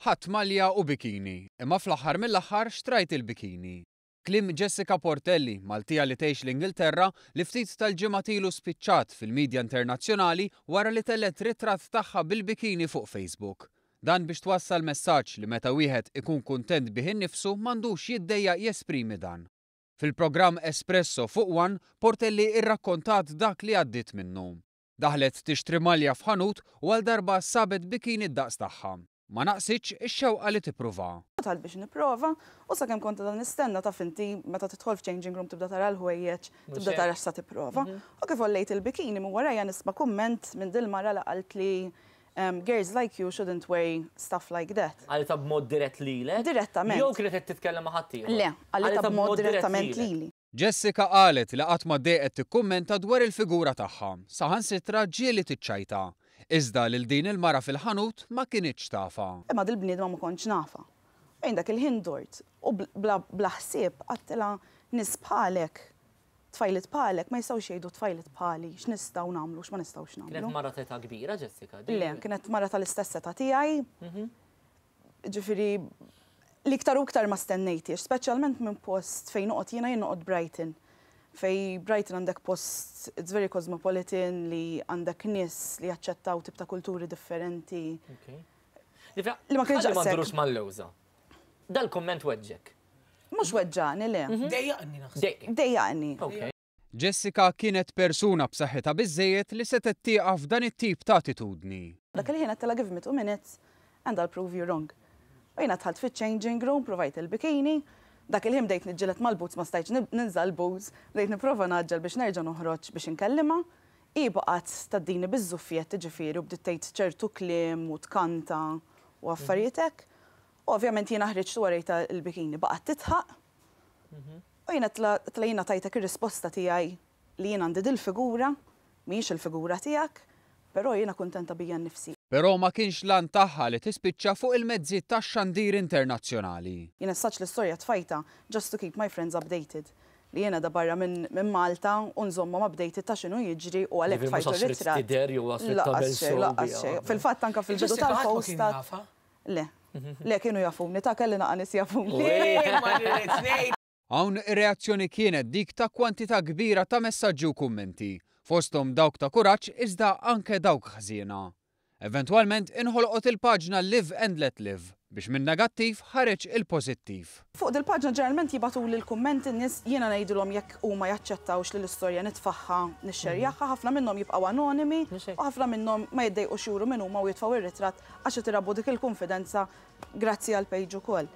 ħadd malja u bikini, imma fl-aħħar mill-aħħar xtrajt il-bikini. Kliem Jessica Portelli, Maltija li tgħix l-Ingilterra, li ftit tal-ġimgħat ilu spiċċat fil-midja internazzjonali wara li tellet ritratt tagħha bil-bikini fuq Facebook. Dan biex twassal messaġġ li meta wieħed ikun kuntent bih innifsu m'għandux jiddejjaq jesprimi dan. Fil-programm Espresso fuq One, Portelli irrakkontat dak li għaddiet minnu. Daħlet tixtri malja f'ħanut u għal darba sabet bikini d-daqs tagħha. Ma naqsitx ix-xewqa li tipprova. Tal biex nipprova u sakemm kont dan nistenna taf inti meta tidħol f'changing room tibda tara l-ħwejjeġ, tibda tara x'sa tipprova. U kif ollejt il-bikini minn warajja nisma' kumment minn dil-mara li qalt li girls like you shouldn't wear stuff like that. Għalita b'mod dirett lilek? Direttament. Jew kienet qed titkellem ma' ħadd ieħor? Le, għalita b'mod direttament lili. Jessica qalet li qatt ma dejqet tikkummenta dwar il-figura tagħha, saħansitra ġieli tiċċajta. Iżda lil din il-mara fil-ħanut ma kienitx tafa. Imma dil-bniedma ma kontx nafa. Ejn dak il-ħin dort u bla ħsieb għattila nies bħalek, tfajlit bħalek, ma jistgħux jgħidu tfajlit bħali, x'nistgħu nagħmlu, x'ma nistgħux nagħmlu. Kienet mara teta kbira, Jessica? Le, kienet mara tal-istess età tiegħi. Ġifieri l-iktar u iktar ma stennejtiex, speċjalment minn post fejn noqgħod jiena jien noqgħod Brighton. Fej Brighton għandek post, it's very cosmopolitan li għandek nies li jaċċettaw tip ta' kulturi differenti. Li ma kienx mandrux mal-lewża. Dal-komment weġġek. Mhux weġġani le. Dejjaqni naħseb. Dejjaqni. Jessica kienet persuna b'saħħitha biżżejjed li se tieqaf f'dan it-tip ta' attitudni. Dak li ħina tella give me 2 minutes and I'll prove you wrong. U jiena dħalt fiċ-changing room, provajt il-bikini. Dak il-ħim dejt nġilet mal-boots ma stajċ ninżal boots, dejt niprofa naġġel biex nerġa' noħroġ biex inkellima. Baqgħet taddini biż-żuffijiet tiġifieri u bdiet tgħid ċertu kliem u tkanta u affarijiet hekk. Ovvjament jiena ħriġt warejta l-bikini baqgħet titħaq. U jiena tlajna tajtek ir-risposta tiegħi li jien għandi dil-figura, mhijiex il-figura tiegħek, però jiena kuntenta bija nnifsi. Però ma kienx lan tagħha li tispiċċa fuq il-mezzi tax-xandir internazzjonali. Jiena saċ l-istorja tfajta just to keep my friends updated. Li jiena da barra minn Malta u nżommhom updated ta' x'inhu jiġri u għalhekk fajtu ritratt. Fil-fatt anke fil-bidu tal-postat. Le kienu jafumni ta' kelli naqa' nies jafumni. Hawn ir-reazzjoni kienet dik ta' kwantità kbira ta' messaġġi u kummenti, fosthom dawk ta' kuraġġ iżda anke dawk ħżiena. Eventwalment inħolqot il-paġna Live and Let Live biex minn negattiv ħareġ il-pożittiv. Fuq dil-paġna ġeneralment jibatu li l-kummenti n-nies jiena ngħidulhom jekk huma jaċċettawx li l-istorja nitfaħħa nixxerjaħħa, ħafna minnhom jibqgħu anonimi u ħafna minnhom ma jiddejqux juru minn huma u jitfgħu ir-ritratt għax itirabu dik il-konfidenza grazzi għall-pejġ ukoll.